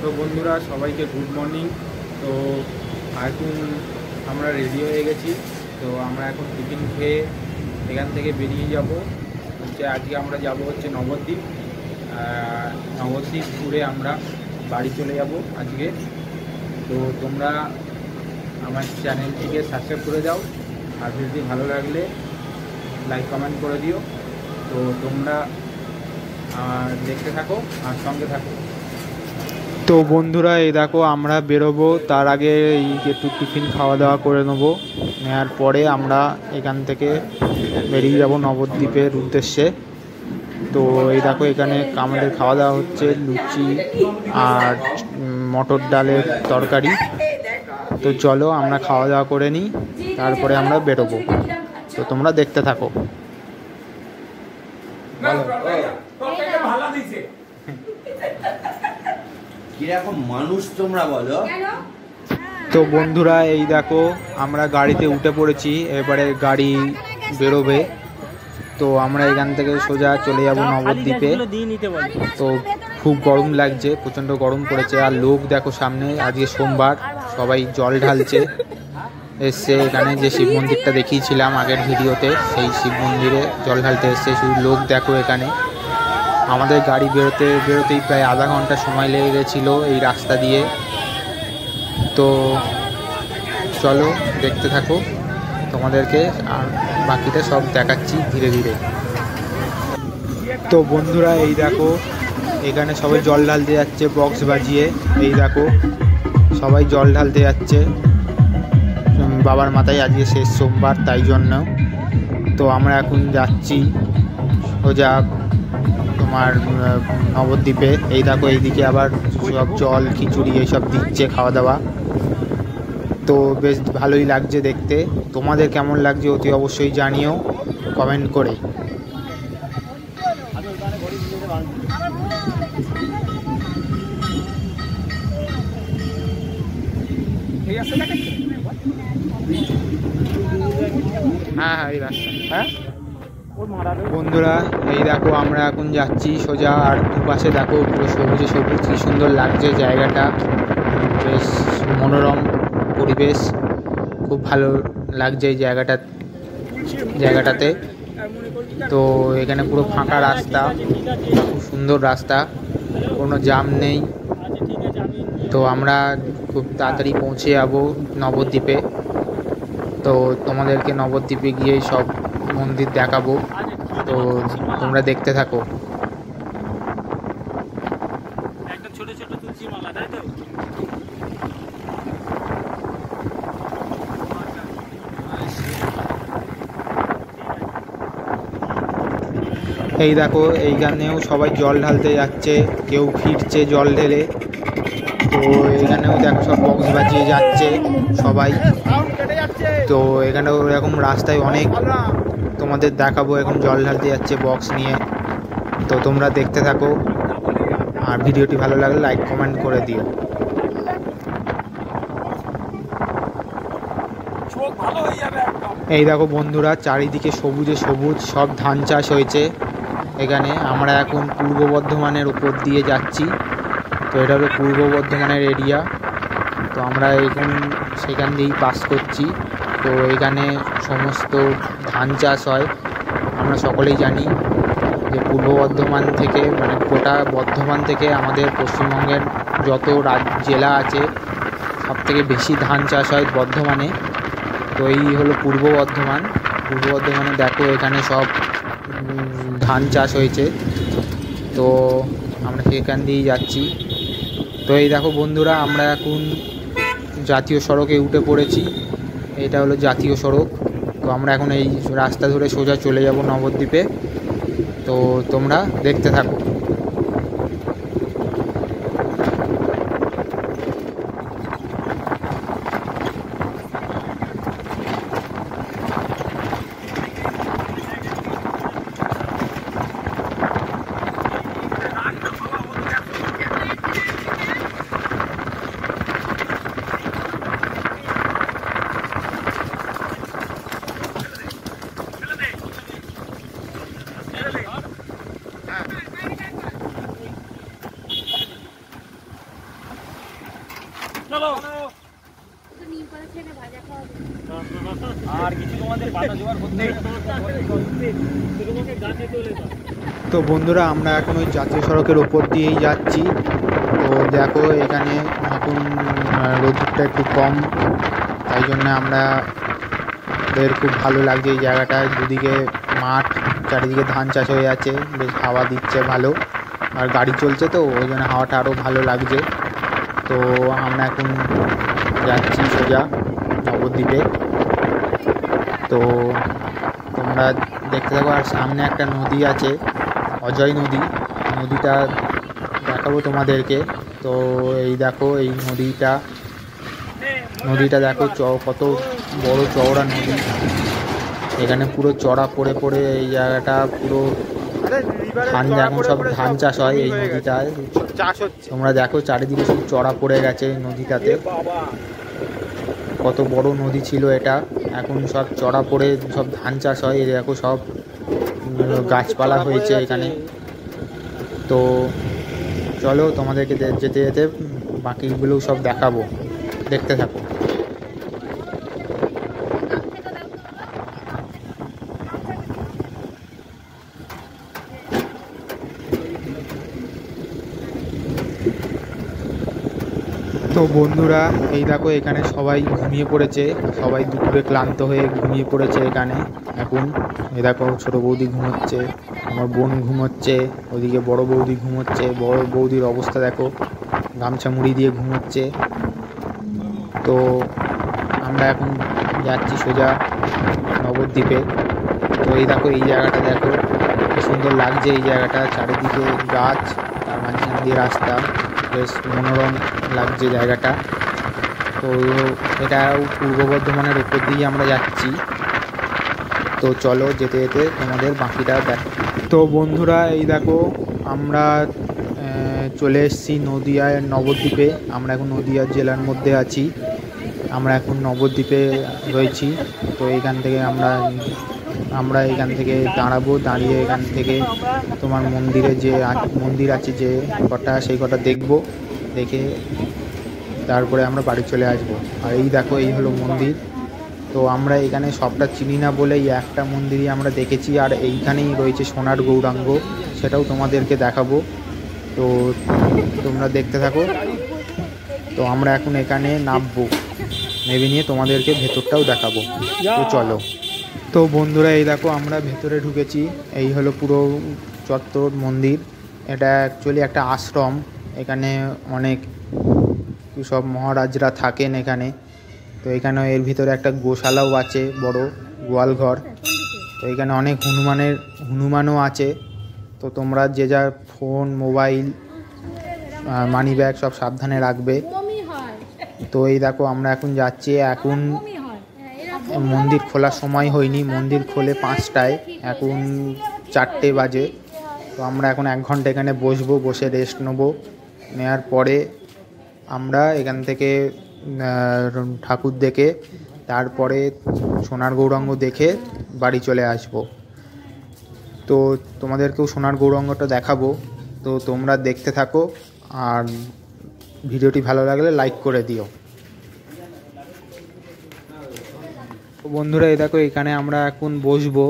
তো বন্ধুরা সবাইকে গুড মর্নিং। তো এখন আমরা রেডি হয়ে গেছি। তো আমরা এখন টিফিন খেয়ে এখান থেকে বেরিয়ে যাব। আজকে আমরা যাব নবদ্বীপ। নবদ্বীপ ঘুরে আমরা বাড়ি চলে যাব আজকে। তো তোমরা আমার চ্যানেলটিকে সাবস্ক্রাইব করে দাও, আর যদি ভালো লাগলে লাইক কমেন্ট করে দিও। তো তোমরা দেখতে থাকো আর সঙ্গে থাকো। তো বন্ধুরা এই দেখো আমরা বেরোবো, তার আগে একটু টিফিন খাওয়া দাওয়া করে নেবো। নেওয়ার পরে আমরা এখান থেকে বেরিয়ে যাব নবদ্বীপের উদ্দেশ্যে। তো এই দেখো এখানে আমাদের খাওয়া দাওয়া হচ্ছে লুচি আর মটর ডালের তরকারি। তো চলো আমরা খাওয়া দাওয়া করে নিই, তারপরে আমরা বেরোবো। তো তোমরা দেখতে থাকো। কিরকম মানুষ তোমরা বলো। তো বন্ধুরা এই দেখো আমরা গাড়িতে উঠে পড়েছি, এবারে গাড়ি বেরোবে। তো আমরা এখান থেকে সোজা চলে যাব নবদ্বীপে। তো খুব গরম লাগছে, প্রচণ্ড গরম পড়েছে। আর লোক দেখো সামনে, আজকে সোমবার, সবাই জল ঢালছে এসছে। এখানে যে শিব মন্দিরটা দেখিয়েছিলাম আগের ভিডিওতে, সেই শিব মন্দিরে জল ঢালতে এসছে। শুধু লোক দেখো এখানে। আমাদের গাড়ি বেরোতেই প্রায় আধা ঘন্টা সময় লেগে গেছিলো এই রাস্তা দিয়ে। তো চলো দেখতে থাকো, তোমাদেরকে আর বাকিটা সব দেখাচ্ছি ধীরে ধীরে। তো বন্ধুরা এই দেখো এখানে সবাই জল ঢালতে যাচ্ছে বক্স বাজিয়ে। এই দেখো সবাই জল ঢালতে যাচ্ছে বাবার মাথায়, আজকে শেষ সোমবার তাই জন্য। তো আমরা এখন যাচ্ছি সোজা তোমার নবদ্বীপে। এই দেখো এইদিকে আবার সব জল খিচুড়ি এইসব দিচ্ছে খাওয়া দাওয়া। তো বেশ ভালোই লাগছে দেখতে। তোমাদের কেমন লাগছে অতি অবশ্যই জানিও কমেন্ট করে। হ্যাঁ এই রাস্তা। হ্যাঁ বন্ধুরা এই দেখো আমরা এখন যাচ্ছি সোজা, আর দুপাশে দেখো পুরো সবুজে সবুজ, কি সুন্দর লাগছে জায়গাটা। বেশ মনোরম পরিবেশ, খুব ভালো লাগছে এই জায়গাটাতে। তো এখানে পুরো ফাঁকা রাস্তা, খুব সুন্দর রাস্তা, কোনো জ্যাম নেই। তো আমরা খুব তাড়াতাড়ি পৌঁছে যাব নবদ্বীপে। তো তোমাদেরকে নবদ্বীপে গিয়ে সব মন্দির দেখাবো। তো তোমরা দেখতে থাকো। এই দেখো এইখানেও সবাই জল ঢালতে যাচ্ছে, কেউ ফিরছে জল ঢেলে। তো এখানেও দেখো সব বক্স বাজিয়ে যাচ্ছে সবাই। তো এখানেও এরকম রাস্তায় অনেক তোমাদের দেখাবো, এখন জল ঢালতে যাচ্ছে বক্স নিয়ে। তো তোমরা দেখতে থাকো, আর ভিডিওটি ভালো লাগলে লাইক কমেন্ট করে দিও। এই দেখো বন্ধুরা চারিদিকে সবুজে সবুজ, সব ধান চাষ হয়েছে এখানে। আমরা এখন পূর্ব বর্ধমানের উপর দিয়ে যাচ্ছি। তো এটা হলো পূর্ব বর্ধমানের এরিয়া। তো আমরা এখন সেখান দিয়েই পাস করছি। তো এখানে সমস্ত ধান চাষ হয়। আমরা সকলেই জানি যে পূর্ব বর্ধমান থেকে, মানে গোটা বর্ধমান থেকে আমাদের পশ্চিমবঙ্গের যত জেলা আছে সব থেকে বেশি ধান চাষ হয় বর্ধমানে। তো এই হলো পূর্ব বর্ধমান। পূর্ব বর্ধমানে দেখো এখানে সব ধান চাষ হয়েছে। তো আমরা সেখান দিয়েই যাচ্ছি। তো এই দেখো বন্ধুরা আমরা এখন জাতীয় সড়কে উঠে পড়েছি। এটা হলো জাতীয় সড়ক। তো আমরা এখন এই রাস্তা ধরে সোজা চলে যাব নবদ্বীপে। তো তোমরা দেখতে থাকো। তো বন্ধুরা আমরা এখন ওই জাতীয় সড়কের ওপর দিয়েই যাচ্ছি। তো দেখো এখানে এখন রোদটা একটু কম, তাই জন্য আমাদের খুব ভালো লাগছে এই জায়গাটায়। দুদিকে মাঠ, চারিদিকে ধান চাষ হয়ে আছে, বেশ হাওয়া দিচ্ছে ভালো, আর গাড়ি চলছে তো ওই জন্য হাওয়াটা আরও ভালো লাগছে। তো আমরা এখন যাচ্ছি সোজা নবদ্বীপে। তো তোমরা দেখতে থাকো। আর সামনে একটা নদী আছে, অজয় নদী, নদীটা দেখাবো তোমাদেরকে। তো এই দেখো এই নদীটা দেখো কত বড় চওড়া নদী। এখানে পুরো চড়া পড়ে পড়ে এই জায়গাটা পুরো ধান, এখন সব ধান চাষ হয় এই নদীটায়। তোমরা দেখো চারিদিকে সব চড়া পড়ে গেছে এই নদীটাতে। কত বড় নদী ছিল এটা, এখন সব চড়া পড়ে সব ধান চাষ হয়। এই দেখো সব গাছপালা হয়েছে এখানে। তো চলো তোমাদেরকে যেতে যেতে বাকিগুলো সব দেখাবো, দেখতে থাকো। তো বন্ধুরা এই দেখো এখানে সবাই ঘুমিয়ে পড়েছে, সবাই দুপুরে ক্লান্ত হয়ে ঘুমিয়ে পড়েছে এখানে এখন। এই দেখো ছোটো বৌদি ঘুমোচ্ছে, আমার বোন ঘুমোচ্ছে, ওইদিকে বড় বৌদি ঘুমোচ্ছে। বড় বৌদির অবস্থা দেখো, গামছা মুড়ি দিয়ে ঘুমোচ্ছে। তো আমরা এখন যাচ্ছি সোজা নবদ্বীপে। তো এই দেখো এই জায়গাটা দেখো, কি সুন্দর লাগছে এই জায়গাটা, চারিদিকে গাছ, তার মাঝখান দিয়ে রাস্তা, বেশ মনোরম লাগছে জায়গাটা। তো এটাও পূর্ব বর্ধমানের উপর দিয়ে আমরা যাচ্ছি। তো চলো যেতে যেতে তোমাদের বাকিটা দেখ। তো বন্ধুরা এই দেখো আমরা চলে এসেছি নদিয়ার নবদ্বীপে। আমরা এখন নদিয়া জেলার মধ্যে আছি, আমরা এখন নবদ্বীপে রয়েছি। তো এইখান থেকে আমরা এখান থেকে দাঁড়াবো, দাঁড়িয়ে এখান থেকে তোমার মন্দিরে যে মন্দির আছে যে কটা, সেই কটা দেখবো, দেখে তারপরে আমরা বাড়ি চলে আসবো। আর এই দেখো এই হলো মন্দির। তো আমরা এখানে সবটা চিনি না বলে এই একটা মন্দিরই আমরা দেখেছি, আর এইখানেই রয়েছে সোনার গৌরাঙ্গ, সেটাও তোমাদেরকে দেখাবো। তো তোমরা দেখতে থাকো। তো আমরা এখন এখানে নামবো, নেমে নিয়ে তোমাদেরকে ভেতরটাও দেখাবো। তো চলো। তো বন্ধুরা এই দেখো আমরা ভেতরে ঢুকেছি। এই হলো পুরো চত্বর মন্দির। এটা অ্যাকচুয়ালি একটা আশ্রম, এখানে অনেক সব মহারাজরা থাকেন এখানে। তো এখানে এর ভিতরে একটা গোশালাও আছে, বড় গোয়ালঘর। তো এখানে অনেক হনুমানও আছে। তো তোমরা যে যার ফোন, মোবাইল, মানি ব্যাগ সব সাবধানে রাখবে। তো এই দেখো আমরা এখন যাচ্ছি। এখন মন্দির খোলার সময় হয়নি, মন্দির খোলে 5টায়, এখন 4টে বাজে। তো আমরা এখন 1 ঘন্টা এখানে বসবো, বসে রেস্ট নেবো। নেওয়ার পরে আমরা এখান থেকে ঠাকুর দেখে তারপরে সোনার গৌরাঙ্গ দেখে বাড়ি চলে আসব। তো তোমাদেরকেও সোনার গৌরাঙ্গটা দেখাবো। তো তোমরা দেখতে থাকো, আর ভিডিওটি ভালো লাগলে লাইক করে দিও। তো বন্ধুরা এই দেখো এখানে আমরা এখন বসবো,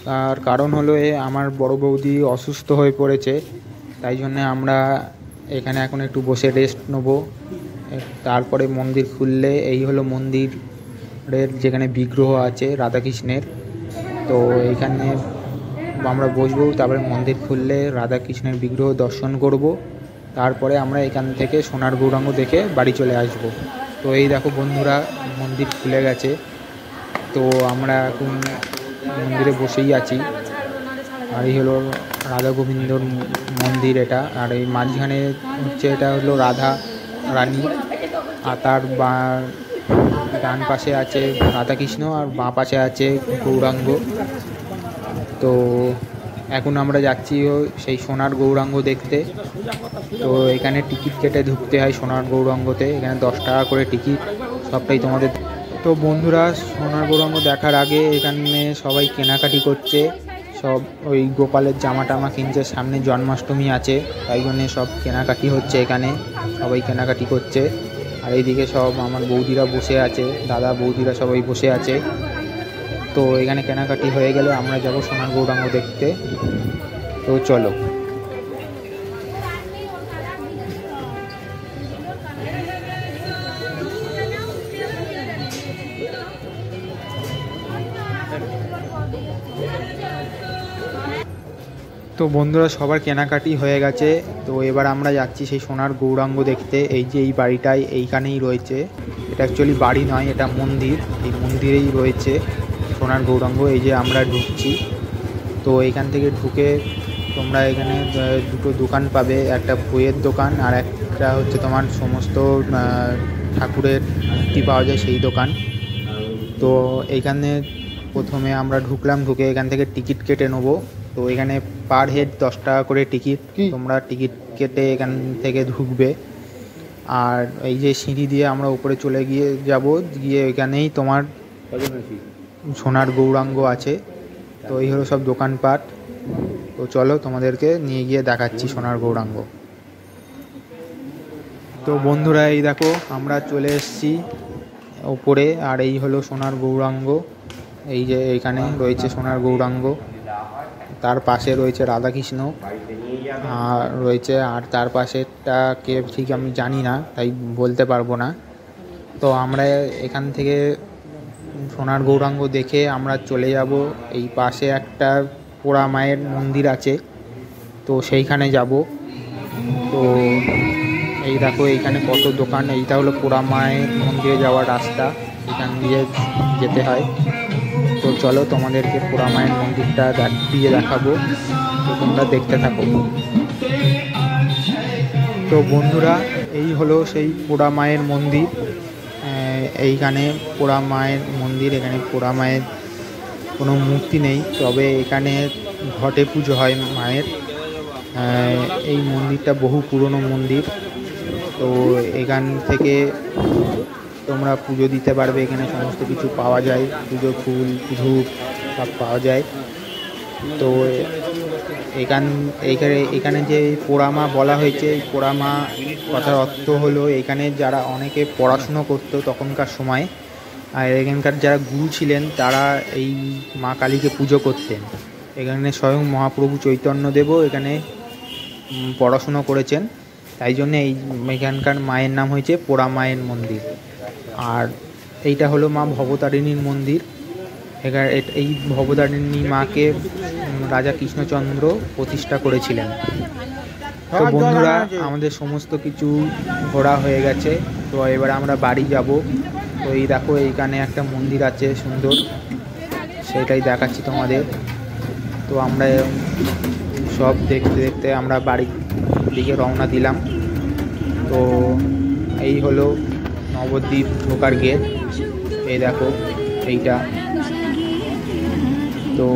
তার কারণ হলো আমার বড় বৌদি অসুস্থ হয়ে পড়েছে, তাই জন্য আমরা এখানে এখন একটু বসে রেস্ট নেবো। তারপরে মন্দির খুললে, এই হলো মন্দিরের যেখানে বিগ্রহ আছে রাধাকৃষ্ণের। তো এইখানে আমরা বসবো, তারপরে মন্দির খুললে রাধাকৃষ্ণের বিগ্রহ দর্শন করব। তারপরে আমরা এখান থেকে সোনার গৌরাঙ্গ দেখে বাড়ি চলে আসব। তো এই দেখো বন্ধুরা মন্দির খুলে গেছে। তো আমরা এখন মন্দিরে বসেই আছি। আর এই হলো রাধা গোবিন্দর মন্দির এটা। আর এই মাঝখানে হচ্ছে এটা হলো রাধা রানী, আর তার ডান পাশে আছে রাধাকৃষ্ণ, আর বাঁ পাশে আছে গৌরাঙ্গ। তো এখন আমরা যাচ্ছি সেই সোনার গৌরাঙ্গ দেখতে। তো এখানে টিকিট কেটে ঢুকতে হয় সোনার গৌরাঙ্গতে, এখানে 10 টাকা করে টিকিট, সবটাই তোমাদের। তো বন্ধুরা সোনার গৌরাঙ্গ দেখার আগে এখানে সবাই কেনাকাটি করছে, সব ওই গোপালের জামা টামা কিনছে, সামনে জন্মাষ্টমী আছে, তাই জন্যে সব কেনাকাটি হচ্ছে এখানে, সবাই কেনাকাটি করছে। আর এইদিকে সব আমার বৌদিরা বসে আছে, দাদা বৌদিরা সবাই বসে আছে। তো এখানে কেনাকাটি হয়ে গেলে আমরা যাব সোনার গৌরাঙ্গ দেখতে। তো চলো। তো বন্ধুরা সবার কেনাকাটি হয়ে গেছে। তো এবার আমরা যাচ্ছি সেই সোনার গৌরাঙ্গ দেখতে। এই যে এই বাড়িটাই এইখানেই রয়েছে, এটা অ্যাকচুয়ালি বাড়ি নয়, এটা মন্দির। এই মন্দিরেই রয়েছে সোনার গৌরাঙ্গ। এই যে আমরা ঢুকছি। তো এইখান থেকে ঢুকে তোমরা এখানে দুটো দোকান পাবে, একটা বইয়ের দোকান আর একটা হচ্ছে তোমার সমস্ত ঠাকুরের মূর্তি পাওয়া যায় সেই দোকান। তো এইখানে প্রথমে আমরা ঢুকলাম, ঢুকে এখান থেকে টিকিট কেটে নেবো। তো এখানে পার হেড 10 টাকা করে টিকিট, তোমরা টিকিট কেটে এখান থেকে ঢুকবে। আর এই যে সিঁড়ি দিয়ে আমরা উপরে চলে যাব, গিয়ে এখানেই তোমার সোনার গৌরাঙ্গ আছে। তো এই হলো সব দোকানপাট। তো চলো তোমাদেরকে নিয়ে গিয়ে দেখাচ্ছি সোনার গৌরাঙ্গ। তো বন্ধুরা এই দেখো আমরা চলে এসেছি উপরে, আর এই হলো সোনার গৌরাঙ্গ। এই যে এইখানে রয়েছে সোনার গৌরাঙ্গ, তার পাশে রয়েছে রাধাকৃষ্ণ আর রয়েছে, আর তার পাশেরটা কে ঠিক আমি জানি না, তাই বলতে পারবো না। তো আমরা এখান থেকে সোনার গৌরাঙ্গ দেখে আমরা চলে যাব। এই পাশে একটা পোড়া মায়ের মন্দির আছে, তো সেইখানে যাব। তো এই দেখো এইখানে কত দোকান। এইটা হলো পোড়া মায়ের মন্দিরে যাওয়ার রাস্তা, এখান দিয়ে যেতে হয়। তো চলো তোমাদেরকে পোড়া মায়ের মন্দিরটা দিয়ে দেখাবো, তো তোমরা দেখতে থাকো। তো বন্ধুরা এই হলো সেই পোড়া মায়ের মন্দির। এইখানে পোড়া মায়ের মন্দির, এখানে পোড়া মায়ের কোনো মূর্তি নেই, তবে এখানে ঘটে পুজো হয় মায়ের। এই মন্দিরটা বহু পুরনো মন্দির। তো এখান থেকে তোমরা পুজো দিতে পারবে, এখানে সমস্ত কিছু পাওয়া যায়, পুজো ফুল ধূপ সব পাওয়া যায়। তো এখানে যে পোড়ামা বলা হয়েছে, এই পোড়ামা কথার অর্থ হলো এখানে যারা অনেকে পড়াশুনো করতো তখনকার সময়, আর এখানকার যারা গুরু ছিলেন তারা এই মা কালীকে পুজো করতেন। এখানে স্বয়ং মহাপ্রভু চৈতন্যদেবও এখানে পড়াশুনো করেছেন, তাই জন্য এখানকার মায়ের নাম হয়েছে পোড়া মায়ের মন্দির। আর এইটা হলো মা ভবতারিণীর মন্দির। এই ভবতারিণী মাকে রাজা কৃষ্ণচন্দ্র প্রতিষ্ঠা করেছিলেন। তো বন্ধুরা আমাদের সমস্ত কিছু ঘোরা হয়ে গেছে। তো এবার আমরা বাড়ি যাব। তো এই দেখো এইখানে একটা মন্দির আছে সুন্দর, সেটাই দেখাচ্ছি তোমাদের। তো আমরা সব দেখতে দেখতে আমরা বাড়ির দিকে রওনা দিলাম। তো এই হলো নবদ্বীপ ঢোকার গেট, এই দেখো এইটা। তো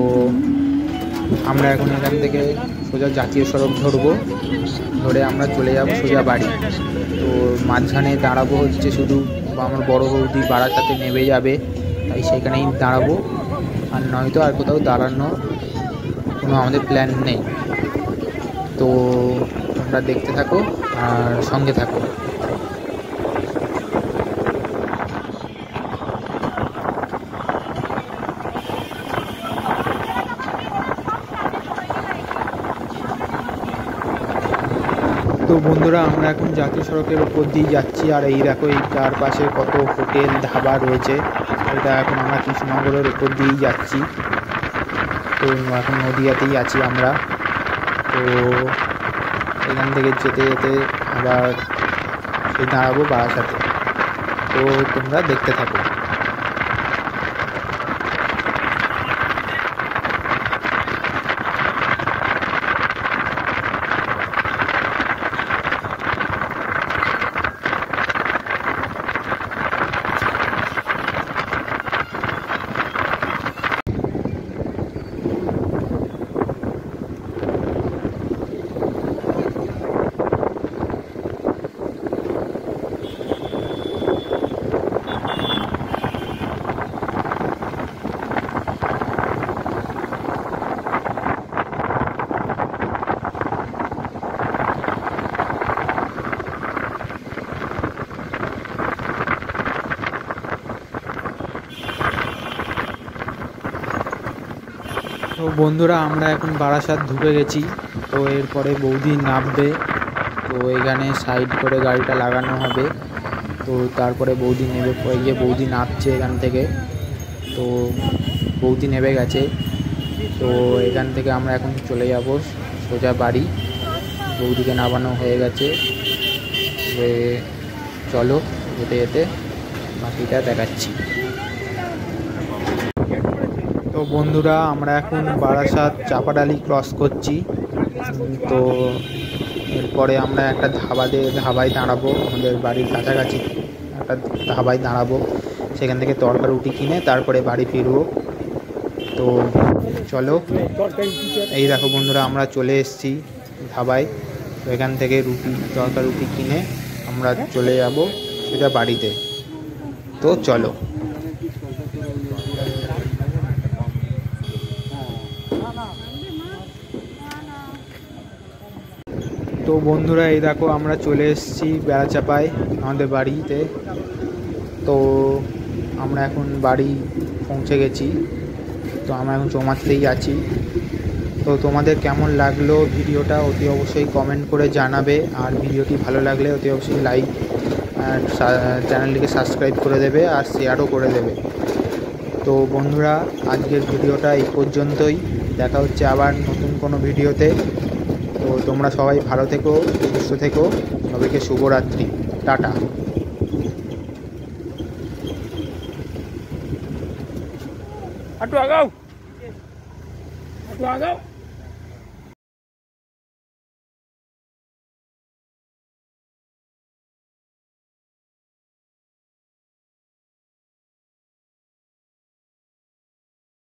আমরা এখন এখান থেকে সোজা জাতীয় সড়ক ধরে আমরা চলে যাব সোজা বাড়ি। তো মাঝখানে দাঁড়াবো হচ্ছে শুধু আমার বড় বৌদি বারাসাতে নেমে যাবে, তাই সেখানেই দাঁড়াবো, আর নয়তো আর কোথাও দাঁড়ানোর কোনো আমাদের প্ল্যান নেই। তো তোমরা দেখতে থাকো আর সঙ্গে থাকো। তো বন্ধুরা আমরা এখন জাতীয় সড়কের উপর দিয়ে যাচ্ছি, আর এই দেখো এই চারপাশে কত হোটেল ধাবা রয়েছে। এটা এখন আমরা কৃষ্ণনগরের উপর দিয়েই যাচ্ছি। তো এখন নদিয়াতেই আছি আমরা। তো এখান থেকে যেতে যেতে আবার সেই দাঁড়াবো বারাসাতে। তো তোমরা দেখতে থাকো। তো বন্ধুরা আমরা এখন বারাসাত ঢুকে গেছি। তো এরপরে বৌদি নামবে, তো এখানে সাইড করে গাড়িটা লাগানো হবে। তো তারপরে বৌদি নেবে, গিয়ে বৌদি নামছে এখান থেকে। তো বৌদি নেমে গেছে। তো এখান থেকে আমরা এখন চলে যাব সোজা বাড়ি। বৌদিকে নামানো হয়ে গেছে। চলো যেতে যেতে বাকিটা দেখাচ্ছি। তো বন্ধুরা আমরা এখন বারাসাত চাপাডালি ক্রস করছি। তো এরপরে আমরা একটা ধাবায় দাঁড়াবো, আমাদের বাড়ির কাছাকাছি একটা ধাবায় দাঁড়াবো। সেখান থেকে তরকারি রুটি কিনে তারপরে বাড়ি ফিরবো। তো চলো, এই দেখো বন্ধুরা আমরা চলে এসেছি ধাবায়। তো এখান থেকে তরকারি রুটি কিনে আমরা চলে যাব সোজা বাড়িতে। তো চলো। তো বন্ধুরা এই দেখো আমরা চলে এসেছি বেড়াচাপায় আমাদের বাড়িতে। তো আমরা এখন বাড়ি পৌঁছে গেছি। তো আমরা এখন চৌমাথিতেই আছি। তো তোমাদের কেমন লাগলো ভিডিওটা অতি অবশ্যই কমেন্ট করে জানাবে। আর ভিডিওটি ভালো লাগলে অতি অবশ্যই লাইক আর চ্যানেলটিকে সাবস্ক্রাইব করে দেবে আর শেয়ারও করে দেবে। তো বন্ধুরা আজকের ভিডিওটা এই পর্যন্তই। দেখা হচ্ছে আবার নতুন কোনো ভিডিওতে। তো তোমরা সবাই ভালো থেকো, সুস্থ থেকো। সবাইকে শুভরাত্রি, টাটা। একটু আগাও, একটু আগাও।